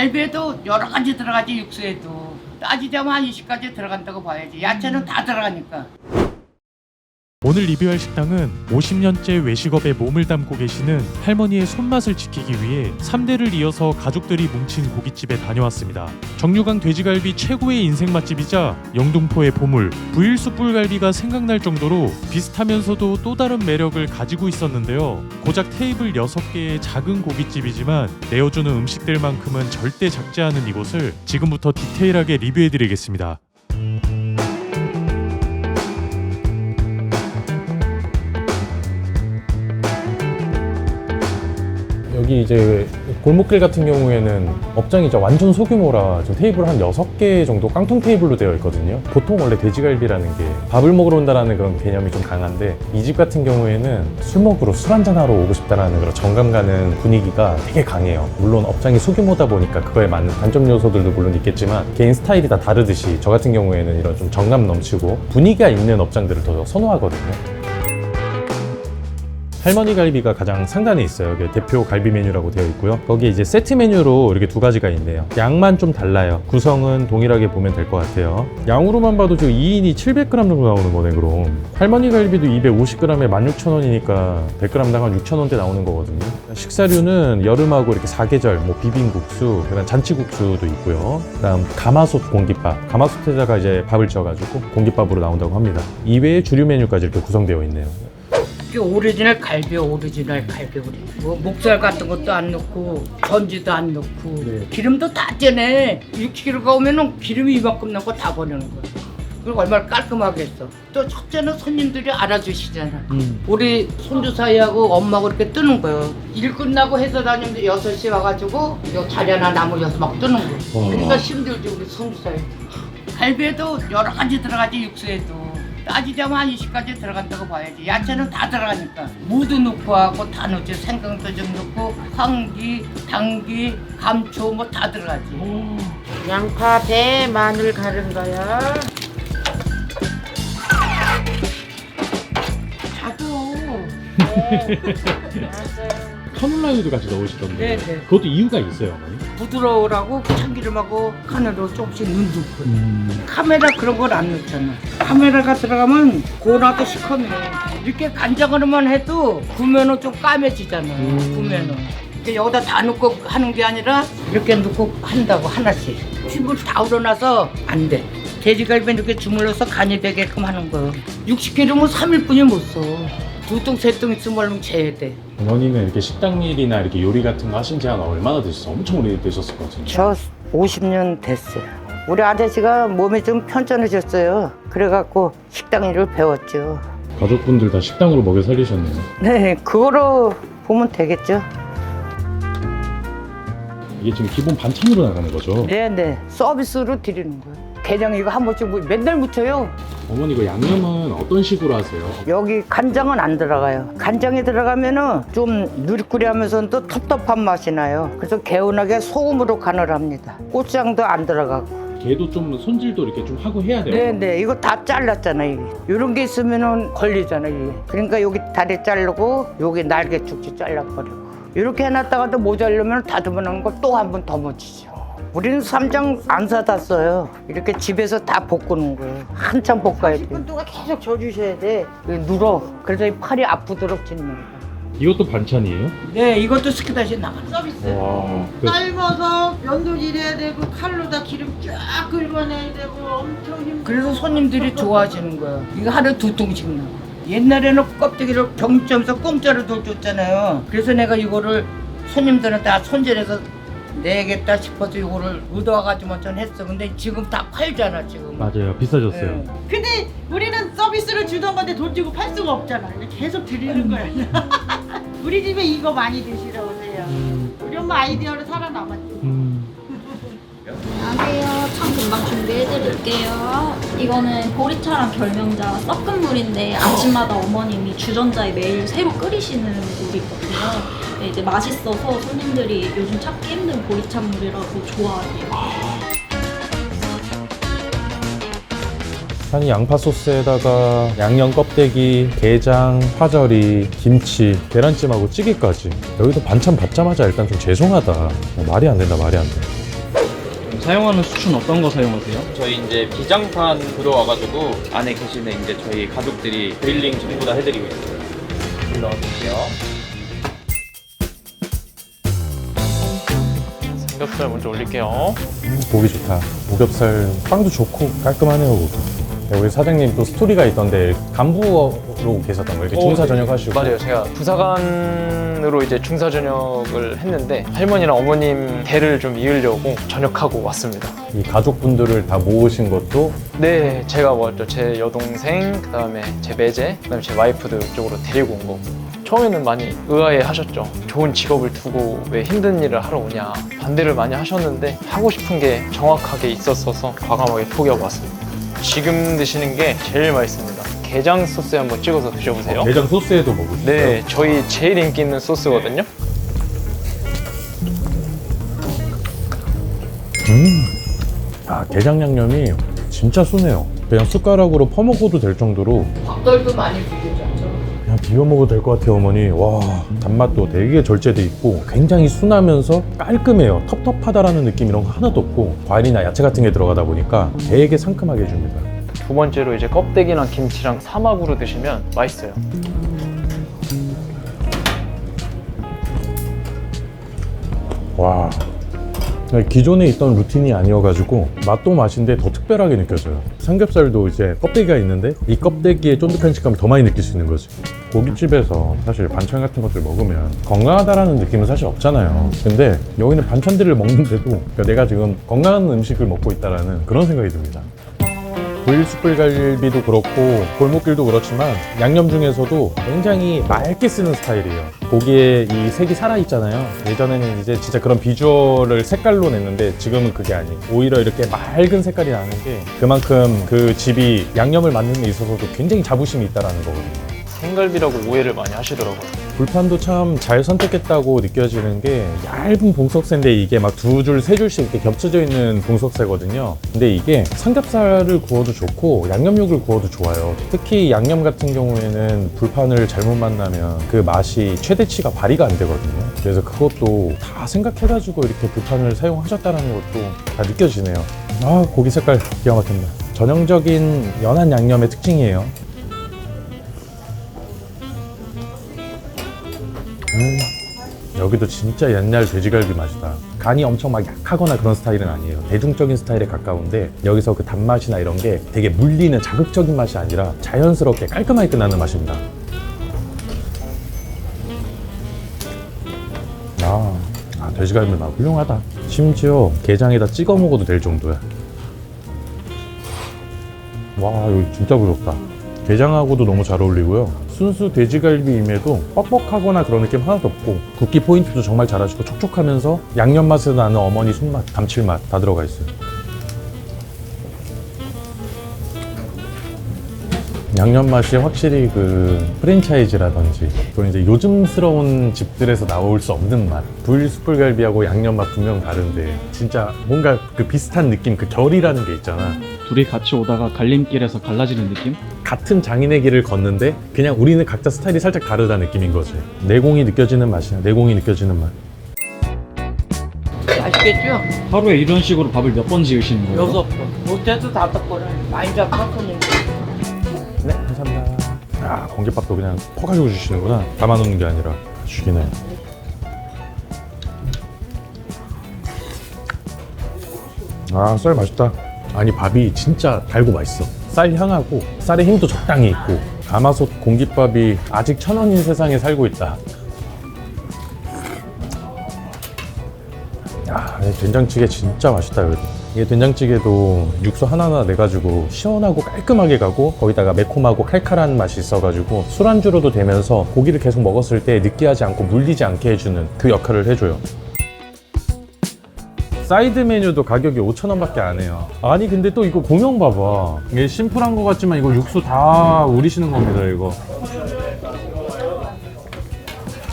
갈비에도 여러 가지 들어가지. 육수에도 따지자면 한 20가지 들어간다고 봐야지. 야채는 다 들어가니까. 오늘 리뷰할 식당은 50년째 외식업에 몸을 담고 계시는 할머니의 손맛을 지키기 위해 3대를 이어서 가족들이 뭉친 고깃집에 다녀왔습니다. 정류강 돼지갈비 최고의 인생 맛집이자 영등포의 보물 부일수 뿔갈비가 생각날 정도로 비슷하면서도 또 다른 매력을 가지고 있었는데요. 고작 테이블 6개의 작은 고깃집이지만 내어주는 음식들만큼은 절대 작지 않은 이곳을 지금부터 디테일하게 리뷰해드리겠습니다. 여기 이제 골목길 같은 경우에는 업장이 이제 완전 소규모라 지금 테이블 한 6개 정도 깡통 테이블로 되어 있거든요. 보통 원래 돼지갈비라는 게 밥을 먹으러 온다라는 그런 개념이 좀 강한데 이 집 같은 경우에는 술 먹으러 술 한잔하러 오고 싶다라는 그런 정감 가는 분위기가 되게 강해요. 물론 업장이 소규모다 보니까 그거에 맞는 단점 요소들도 물론 있겠지만 개인 스타일이 다 다르듯이 저 같은 경우에는 이런 좀 정감 넘치고 분위기가 있는 업장들을 더 선호하거든요. 할머니 갈비가 가장 상단에 있어요. 여기 대표 갈비 메뉴라고 되어 있고요. 거기에 이제 세트 메뉴로 이렇게 2가지가 있네요. 양만 좀 달라요. 구성은 동일하게 보면 될 것 같아요. 양으로만 봐도 지금 2인이 700g 정도 나오는 거네. 그럼 할머니 갈비도 250g에 16,000원이니까 100g당 한 6,000원대 나오는 거거든요. 식사류는 여름하고 이렇게 사계절, 뭐 비빔국수, 그다음 잔치국수도 있고요. 그다음 가마솥 공깃밥, 가마솥에다가 이제 밥을 지어가지고 공깃밥으로 나온다고 합니다. 이외에 주류 메뉴까지 이렇게 구성되어 있네요. 이게 오리지널 갈비, 오리지널 갈비. 뭐 목살 같은 것도 안 넣고 전지도 안 넣고 네. 기름도 다 째네. 6kg가 오면은 기름이 이만큼 넣고 다 버리는 거야. 그리고 얼마나 깔끔하게 했어. 또 첫째는 손님들이 알아주시잖아. 우리 손주 사이하고 엄마하고 이렇게 뜨는 거예요. 일 끝나고 회사 다니는데 6시 와가지고 요 자리 하나 남으셔서 막 뜨는 거야. 그러니까 힘들지 우리 손주 사이. 갈비에도 여러 가지 들어가지. 육수에도 따지자면 한 20가지 들어간다고 봐야지. 야채는 다 들어가니까 무도 넣고 하고 다 넣지. 생강도 좀 넣고 황기, 당기, 감초 뭐 다 들어가지. 양파, 배, 마늘 갈은 거야. 자도. 네. 알았어요. 카놀라유도 같이 넣으시던데 네네. 그것도 이유가 있어요, 어머니? 부드러우라고 참기름하고 카네로 조금씩 넣고. 카메라 그런 걸 안 넣잖아. 카메라가 들어가면 고나도 시커매. 이렇게 간장으로만 해도 구면은 좀 까매지잖아. 구면은. 이렇게 여기다 다 넣고 하는 게 아니라 이렇게 넣고 한다고 하나씩. 피부를 다 우러나서 안 돼. 돼지갈비 이렇게 주물러서 간이 되게끔 하는 거야. 60kg면 3일뿐이 못 써. 2통, 3통 있으면 얼른 재야 돼. 어머니는 이렇게 식당 일이나 이렇게 요리 같은 거 하신 지 한 얼마나 되셨어요? 엄청 오래되셨을 것 같은데. 저 50년 됐어요. 우리 아저씨가 몸이 좀 편찮으셨어요. 그래갖고 식당 일을 배웠죠. 가족분들 다 식당으로 먹여 살리셨네요. 네, 그거로 보면 되겠죠. 이게 지금 기본 반찬으로 나가는 거죠? 네네, 서비스로 드리는 거예요. 게장 이거 한 번씩 맨날 묻혀요. 어머니 이거 양념은 어떤 식으로 하세요? 여기 간장은 안 들어가요. 간장이 들어가면은 좀 누리꾸리하면서도 텁텁한 맛이 나요. 그래서 개운하게 소금으로 간을 합니다. 고추장도 안 들어가고. 걔도 좀 손질도 이렇게 좀 하고 해야 돼요? 네네, 이거 다 잘랐잖아 이게. 이런 게 있으면은 걸리잖아 이게. 그러니까 여기 다리 자르고 여기 날개 쭉지 잘라버리고. 이렇게 해놨다가도 모자르면 다듬어 놓은 거 또 한 번 더 묻히죠. 우리는 쌈장 안 사다 써요. 이렇게 집에서 다 볶는 거예요. 한참 볶아야 돼. 10분 동안 계속 져주셔야 돼. 눌어. 그래서 이 팔이 아프도록 짓는 거야. 이것도 반찬이에요? 네, 이것도 스키다시 나가. 서비스. 와. 삶아서 면도질 해야 되고 칼로 다 기름 쫙 긁어내야 되고 엄청 힘들어. 그래서 손님들이 좋아하시는 거야. 이거 하루에 2통씩 나와. 옛날에는 껍데기를 경점에서 공짜로 돌줬잖아요. 그래서 내가 이거를 손님들한테 다 손질해서 내겠다 싶어서 이거를 의도와가지고 전 했어. 근데 지금 다 팔잖아 지금. 맞아요, 비싸졌어요. 네. 근데 우리는 서비스를 주던 건데 돈 주고 팔 수가 없잖아. 계속 드리는 거야. 우리 집에 이거 많이 드시러 오세요. 우리 엄마 아이디어로 살아남았지. 안녕하세요. 참 금방 준비해드릴게요. 이거는 보리차랑 결명자 섞은 물인데 아침마다 어머님이 주전자에 매일 새로 끓이시는 물이거든요. 네, 이제 맛있어서 손님들이 요즘 찾기 힘든 보리차물이라고 좋아해요. 아니 양파 소스에다가 양념 껍데기, 게장, 파절이, 김치, 계란찜하고 찌개까지. 여기도 반찬 받자마자 일단 좀 죄송하다. 말이 안 된다, 말이 안 돼. 사용하는 수초는 어떤 거 사용하세요? 저희 이제 비장판 들어와가지고 안에 계시는 이제 저희 가족들이 그릴링 전부 다 해드리고 있어요. 넣어줄게요. 삼겹살 먼저 올릴게요. 고기 좋다. 오겹살 빵도 좋고 깔끔하네요. 고기. 우리 사장님 또 스토리가 있던데 간부로 계셨던 거예요? 이렇게 중사 전역하시고. 맞아요. 제가 부사관으로 이제 중사 전역을 했는데 할머니랑 어머님 대를 좀 이으려고 전역하고 왔습니다. 이 가족분들을 다 모으신 것도 네, 제가 먼저 제 여동생, 그다음에 제 매제, 그다음에 제 와이프도 이쪽으로 데리고 온 거고. 처음에는 많이 의아해 하셨죠. 좋은 직업을 두고 왜 힘든 일을 하러 오냐. 반대를 많이 하셨는데 하고 싶은 게 정확하게 있었어서 과감하게 포기하고 왔습니다. 지금 드시는 게 제일 맛있습니다. 게장 소스에 한번 찍어서 드셔보세요. 게장 소스에도 먹을 수 있어요? 네, 저희 제일 인기 있는 소스거든요. 게장 양념이 진짜 순해요. 그냥 숟가락으로 퍼먹어도 될 정도로 닭달도 많이 비교졌죠. 그냥 비벼 먹어도 될 것 같아요. 어머니. 와, 단맛도 되게 절제돼 있고 굉장히 순하면서 깔끔해요. 텁텁하다라는 느낌 이런 거 하나도 없고 과일이나 야채 같은 게 들어가다 보니까 되게 상큼하게 해줍니다. 두 번째로 이제 껍데기랑 김치랑 사막으로 드시면 맛있어요. 와, 기존에 있던 루틴이 아니어가지고 맛도 맛인데 더 특별하게 느껴져요. 삼겹살도 이제 껍데기가 있는데 이 껍데기의 쫀득한 식감을 더 많이 느낄 수 있는 거지. 고깃집에서 사실 반찬 같은 것들 먹으면 건강하다라는 느낌은 사실 없잖아요. 근데 여기는 반찬들을 먹는데도 그러니까 내가 지금 건강한 음식을 먹고 있다라는 그런 생각이 듭니다. 구일 숯불갈비도 그렇고 골목길도 그렇지만 양념 중에서도 굉장히 맑게 쓰는 스타일이에요. 고기에 이 색이 살아있잖아요. 예전에는 이제 진짜 그런 비주얼을 색깔로 냈는데 지금은 그게 아니에요. 오히려 이렇게 맑은 색깔이 나는 게 그만큼 그 집이 양념을 만드는 데 있어서도 굉장히 자부심이 있다는 거거든요. 생갈비라고 오해를 많이 하시더라고요. 불판도 참 잘 선택했다고 느껴지는 게 얇은 봉석쇠인데 이게 막 두 줄, 세 줄씩 이렇게 겹쳐져 있는 봉석쇠거든요. 근데 이게 삼겹살을 구워도 좋고 양념육을 구워도 좋아요. 특히 양념 같은 경우에는 불판을 잘못 만나면 그 맛이 최대치가 발휘가 안 되거든요. 그래서 그것도 다 생각해가지고 이렇게 불판을 사용하셨다는 것도 다 느껴지네요. 아, 고기 색깔 기가 막힌다. 전형적인 연한 양념의 특징이에요. 여기도 진짜 옛날 돼지갈비 맛이다. 간이 엄청 막 약하거나 그런 스타일은 아니에요. 대중적인 스타일에 가까운데 여기서 그 단맛이나 이런 게 되게 물리는 자극적인 맛이 아니라 자연스럽게 깔끔하게 끝나는 맛입니다. 돼지갈비 맛 훌륭하다. 심지어 게장에다 찍어 먹어도 될 정도야. 와, 여기 진짜 부럽다. 게장하고도 너무 잘 어울리고요. 순수 돼지갈비임에도 뻑뻑하거나 그런 느낌 하나도 없고 굽기 포인트도 정말 잘하시고 촉촉하면서 양념 맛에서 나는 어머니 손맛, 감칠맛 다 들어가 있어요. 양념 맛이 확실히 그 프랜차이즈라든지 또 이제 요즘스러운 집들에서 나올 수 없는 맛. 구일 숯불갈비하고 양념 맛 분명 다른데 진짜 뭔가 그 비슷한 느낌, 그 결이라는 게 있잖아. 둘이 같이 오다가 갈림길에서 갈라지는 느낌? 같은 장인의 길을 걷는데 그냥 우리는 각자 스타일이 살짝 다르다는 느낌인 거지. 내공이 느껴지는 맛이야. 내공이 느껴지는 맛. 맛있겠죠? 하루에 이런 식으로 밥을 몇 번 지으시는 거예요? 6번. 못해도 5번을 많이 잡았었는데. 네, 감사합니다. 야, 공깃밥도 그냥 퍼가지고 주시는구나. 담아놓는 게 아니라 주기네. 아, 쌀 맛있다. 아니, 밥이 진짜 달고 맛있어. 쌀 향하고 쌀의 힘도 적당히 있고 가마솥 공깃밥이 아직 1000원인 세상에 살고 있다. 야, 이 된장찌개 진짜 맛있다. 여기. 이게 된장찌개도 육수 하나하나 내가지고 시원하고 깔끔하게 가고 거기다가 매콤하고 칼칼한 맛이 있어가지고 술안주로도 되면서 고기를 계속 먹었을 때 느끼하지 않고 물리지 않게 해주는 그 역할을 해줘요. 사이드 메뉴도 가격이 5,000원밖에 안 해요. 아니 근데 또 이거 고명 봐봐. 이게 심플한 것 같지만 이거 육수 다 우리시는 겁니다. 이거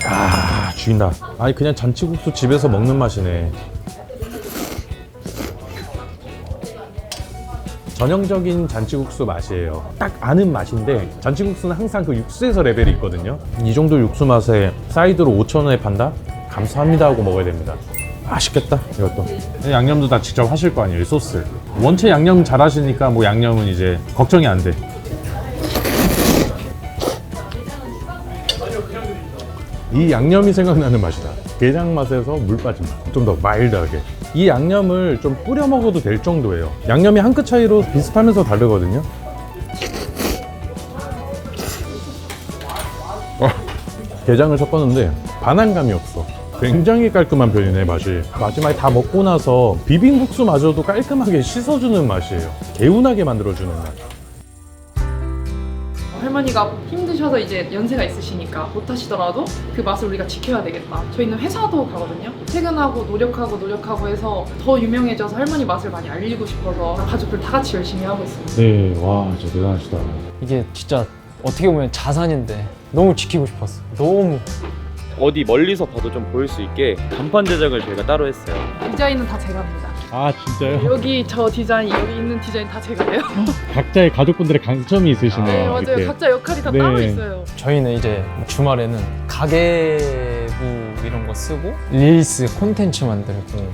아, 죽인다. 아니 그냥 잔치국수 집에서 먹는 맛이네. 전형적인 잔치국수 맛이에요. 딱 아는 맛인데 잔치국수는 항상 그 육수에서 레벨이 있거든요. 이 정도 육수 맛에 사이드로 5,000원에 판다? 감사합니다 하고 먹어야 됩니다. 맛있겠다 이것도. 양념도 다 직접 하실 거 아니에요, 이 소스. 원체 양념 잘 하시니까 뭐 양념은 이제 걱정이 안 돼. 이 양념이 생각나는 맛이다. 게장 맛에서 물 빠진 맛. 좀 더 마일드하게. 이 양념을 좀 뿌려 먹어도 될 정도예요. 양념이 한 끗 차이로 비슷하면서 다르거든요. 게장을 섞었는데 반항감이 없어. 굉장히 깔끔한 편이네, 맛이. 마지막에 다 먹고 나서 비빔국수마저도 깔끔하게 씻어주는 맛이에요. 개운하게 만들어주는 맛. 할머니가 힘드셔서 이제 연세가 있으시니까 못하시더라도 그 맛을 우리가 지켜야 되겠다. 저희는 회사도 가거든요. 퇴근하고 노력하고 해서 더 유명해져서 할머니 맛을 많이 알리고 싶어서 가족들 다 같이 열심히 하고 있습니다. 네, 와, 진짜 대단하시다. 이게 진짜 어떻게 보면 자산인데 너무 지키고 싶었어. 너무. 어디 멀리서 봐도 좀 보일 수 있게 간판 제작을 저희가 따로 했어요. 디자인은 다 제가 합니다. 아, 진짜요? 여기 저 디자인, 여기 있는 디자인 다 제가 해요. 각자의 가족분들의 강점이 있으시네요. 네, 맞아요. 이렇게. 각자 역할이 다 네. 따로 있어요. 저희는 이제 주말에는 가계부 이런 거 쓰고 릴스 콘텐츠 만들고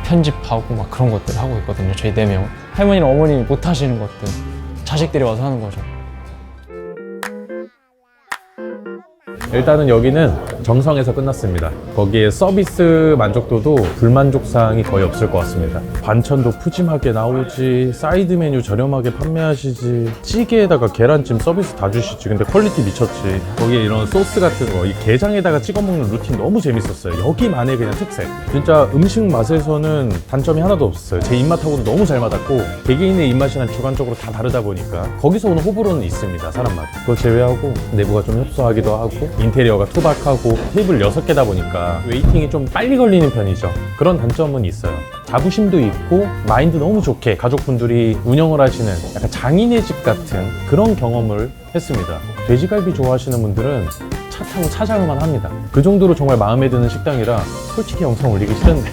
편집하고 막 그런 것들 하고 있거든요. 저희 4명. 할머니랑 어머님이 못 하시는 것들 자식들이 와서 하는 거죠. 일단은 여기는 정성에서 끝났습니다. 거기에 서비스 만족도도 불만족 사항이 거의 없을 것 같습니다. 반찬도 푸짐하게 나오지, 사이드 메뉴 저렴하게 판매하시지, 찌개에다가 계란찜 서비스 다 주시지. 근데 퀄리티 미쳤지. 거기에 이런 소스 같은 거, 이 게장에다가 찍어 먹는 루틴 너무 재밌었어요. 여기만의 그냥 특색. 진짜 음식 맛에서는 단점이 하나도 없었어요. 제 입맛하고도 너무 잘 맞았고, 개개인의 입맛이랑 주관적으로 다 다르다 보니까 거기서 오는 호불호는 있습니다, 사람마다. 그거 제외하고 내부가 좀 협소하기도 하고, 인테리어가 투박하고, 테이블 6개다 보니까 웨이팅이 좀 빨리 걸리는 편이죠. 그런 단점은 있어요. 자부심도 있고 마인드 너무 좋게 가족분들이 운영을 하시는 약간 장인의 집 같은 그런 경험을 했습니다. 돼지갈비 좋아하시는 분들은 차 타고 찾아올만 합니다. 그 정도로 정말 마음에 드는 식당이라 솔직히 영상 올리기 싫은데